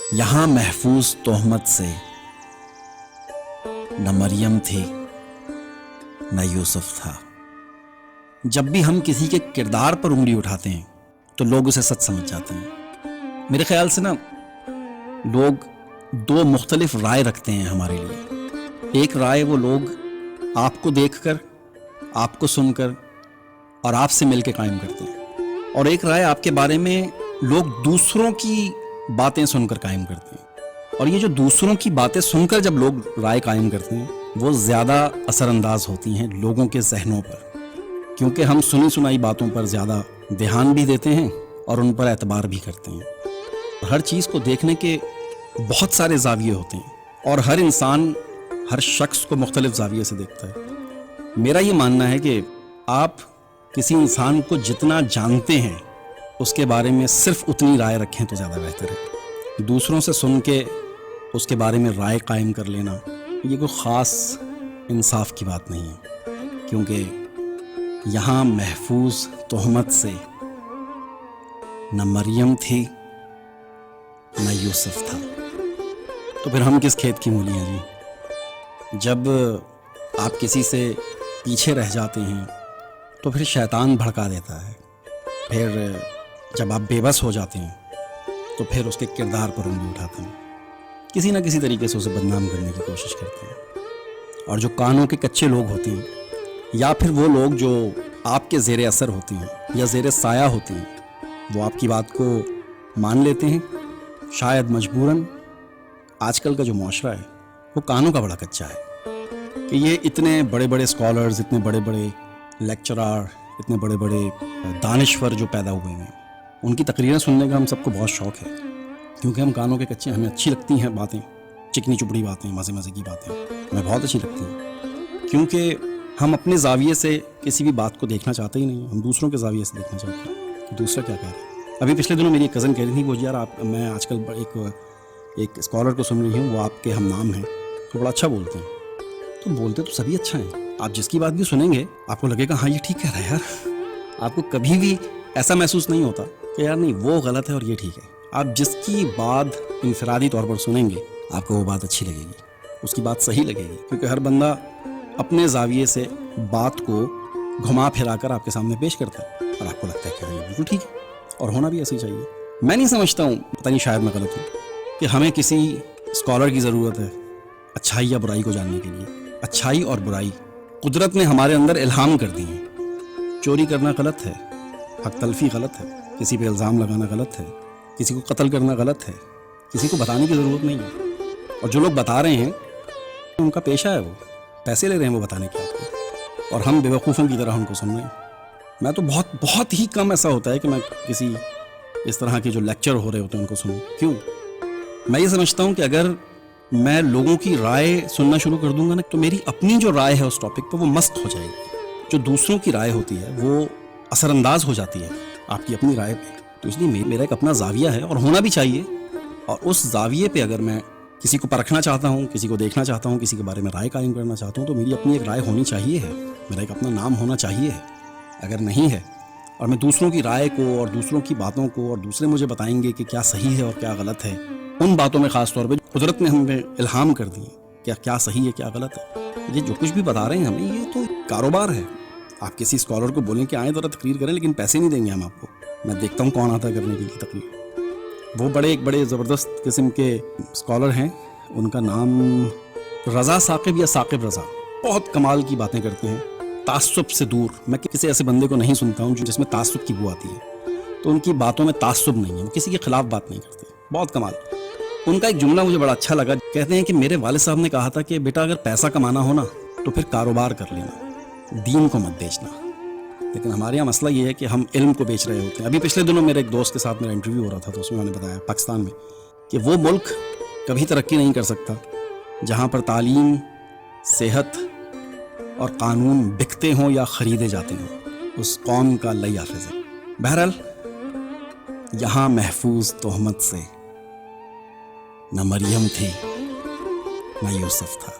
یہاں محفوظ تہمت سے نہ مریم تھی نہ یوسف تھا۔ جب بھی ہم کسی کے کردار پر انگلی اٹھاتے ہیں تو لوگ اسے سچ سمجھ جاتے ہیں۔ میرے خیال سے لوگ دو مختلف رائے رکھتے ہیں ہمارے لیے۔ ایک رائے وہ لوگ آپ کو دیکھ کر، آپ کو سن کر اور آپ سے مل کے قائم کرتے ہیں، اور ایک رائے آپ کے بارے میں لوگ دوسروں کی باتیں سن کر قائم کرتے ہیں۔ اور یہ جو دوسروں کی باتیں سن کر جب لوگ رائے قائم کرتے ہیں وہ زیادہ اثر انداز ہوتی ہیں لوگوں کے ذہنوں پر، کیونکہ ہم سنی سنائی باتوں پر زیادہ دھیان بھی دیتے ہیں اور ان پر اعتبار بھی کرتے ہیں۔ ہر چیز کو دیکھنے کے بہت سارے زاویے ہوتے ہیں اور ہر انسان ہر شخص کو مختلف زاویے سے دیکھتا ہے۔ میرا یہ ماننا ہے کہ آپ کسی انسان کو جتنا جانتے ہیں اس کے بارے میں صرف اتنی رائے رکھیں تو زیادہ بہتر ہے۔ دوسروں سے سن کے اس کے بارے میں رائے قائم کر لینا یہ کوئی خاص انصاف کی بات نہیں ہے، کیونکہ یہاں محفوظ تہمت سے نہ مریم تھی نہ یوسف تھا، تو پھر ہم کس کھیت کی مولیاں جی؟ جب آپ کسی سے پیچھے رہ جاتے ہیں تو پھر شیطان بھڑکا دیتا ہے، پھر جب آپ بے بس ہو جاتے ہیں تو پھر اس کے کردار پر انگلی اٹھاتے ہیں، کسی نہ کسی طریقے سے اسے بدنام کرنے کی کوشش کرتے ہیں۔ اور جو کانوں کے کچے لوگ ہوتے ہیں یا پھر وہ لوگ جو آپ کے زیر اثر ہوتے ہیں یا زیر سایہ ہوتے ہیں، وہ آپ کی بات کو مان لیتے ہیں، شاید مجبوراً۔ آج کل کا جو معاشرہ ہے وہ کانوں کا بڑا کچا ہے کہ یہ اتنے بڑے بڑے اسکالرز، اتنے بڑے بڑے لیکچرار، اتنے بڑے بڑے دانشور جو پیدا ہوئے ہیں، ان کی تقریریں سننے کا ہم سب کو بہت شوق ہے، کیونکہ ہم کانوں کے کچے، ہمیں اچھی لگتی ہیں باتیں، چکنی چپڑی باتیں، مزے مزے کی باتیں ہمیں بہت اچھی لگتی ہیں، کیونکہ ہم اپنے زاویے سے کسی بھی بات کو دیکھنا چاہتے ہی نہیں، ہم دوسروں کے زاویے سے دیکھنا چاہتے ہیں کہ دوسرا کیا کہہ رہا ہے۔ ابھی پچھلے دنوں میری ایک کزن کہہ رہی تھی، وہ یار میں آج کل ایک اسکالر کو سن رہی ہوں، وہ آپ کے ہم نام ہیں، وہ بڑا اچھا بولتے ہیں۔ تو بولتے تو سبھی اچھا ہیں، آپ جس کی بات بھی سنیں گے آپ کو لگے گا ہاں یہ ٹھیک کہہ رہا ہے یار، آپ کو کبھی بھی ایسا محسوس نہیں ہوتا کہ یار نہیں وہ غلط ہے اور یہ ٹھیک ہے۔ آپ جس کی بات انفرادی طور پر سنیں گے آپ کو وہ بات اچھی لگے گی، اس کی بات صحیح لگے گی، کیونکہ ہر بندہ اپنے زاویے سے بات کو گھما پھرا کر آپ کے سامنے پیش کرتا ہے اور آپ کو لگتا ہے کہ یہ بالکل ٹھیک ہے اور ہونا بھی ایسے ہی چاہیے۔ میں نہیں سمجھتا ہوں، پتہ نہیں شاید میں غلط ہوں، کہ ہمیں کسی اسکالر کی ضرورت ہے اچھائی یا برائی کو جاننے کے لیے۔ اچھائی اور برائی قدرت نے ہمارے اندر الہام کر دی ہیں۔ چوری کرنا غلط ہے، حق تلفی غلط ہے، کسی پہ الزام لگانا غلط ہے، کسی کو قتل کرنا غلط ہے، کسی کو بتانے کی ضرورت نہیں ہے، اور جو لوگ بتا رہے ہیں ان کا پیشہ ہے، وہ پیسے لے رہے ہیں وہ بتانے کے آپ کو، اور ہم بیوقوفوں کی طرح ان کو سن رہے ہیں۔ میں تو بہت ہی کم ایسا ہوتا ہے کہ میں کسی اس طرح کے جو لیکچر ہو رہے ہوتے ہیں ان کو سنوں۔ کیوں؟ میں یہ سمجھتا ہوں کہ اگر میں لوگوں کی رائے سننا شروع کر دوں گا نا تو میری اپنی جو رائے ہے اس ٹاپک پہ وہ مست ہو جائے گی، جو دوسروں کی رائے ہوتی ہے وہ اثر انداز ہو جاتی ہے آپ کی اپنی رائے پہ۔ تو اس لیے میرا ایک اپنا زاویہ ہے اور ہونا بھی چاہیے، اور اس زاویے پہ اگر میں کسی کو پرکھنا چاہتا ہوں، کسی کو دیکھنا چاہتا ہوں، کسی کے بارے میں رائے قائم کرنا چاہتا ہوں تو میری اپنی ایک رائے ہونی چاہیے ہے، میرا ایک اپنا نام ہونا چاہیے ہے۔ اگر نہیں ہے اور میں دوسروں کی رائے کو اور دوسروں کی باتوں کو، اور دوسرے مجھے بتائیں گے کہ کیا صحیح ہے اور کیا غلط ہے، ان باتوں میں خاص طور پہ قدرت نے ہمیں الہام کر دی کہ کیا صحیح ہے کیا غلط ہے، یہ جو کچھ بھی بتا رہے ہیں ہمیں یہ تو کاروبار ہے۔ آپ کسی اسکالر کو بولیں کہ آئیں ذرا تقریر کریں، لیکن پیسے نہیں دیں گے ہم آپ کو۔ میں دیکھتا ہوں کون آتا ہے کرنے کے لیے تقریر، وہ ایک بڑے زبردست قسم کے اسکالر ہیں، ان کا نام رضا ثاقب یا ثاقب رضا، بہت کمال کی باتیں کرتے ہیں، تعصب سے دور۔ میں کسی ایسے بندے کو نہیں سنتا ہوں جس میں تعصب کی بو آتی ہے، تو ان کی باتوں میں تعصب نہیں ہے، وہ کسی کے خلاف بات نہیں کرتے، بہت کمال۔ ان کا ایک جملہ مجھے بڑا اچھا لگا، کہتے ہیں کہ میرے والد صاحب نے کہا تھا کہ بیٹا اگر پیسہ کمانا ہو نا تو پھر کاروبار کر لینا، دین کو مت بیچنا۔ لیکن ہمارے یہاں مسئلہ یہ ہے کہ ہم علم کو بیچ رہے ہوتے ہیں۔ ابھی پچھلے دنوں میرے ایک دوست کے ساتھ میرا انٹرویو ہو رہا تھا تو اس میں نے بتایا پاکستان میں کہ وہ ملک کبھی ترقی نہیں کر سکتا جہاں پر تعلیم، صحت اور قانون بکتے ہوں یا خریدے جاتے ہوں، اس قوم کا لئی حافظ ہے۔ بہرحال یہاں محفوظ تہمت سے نہ مریم تھی نہ یوسف تھا۔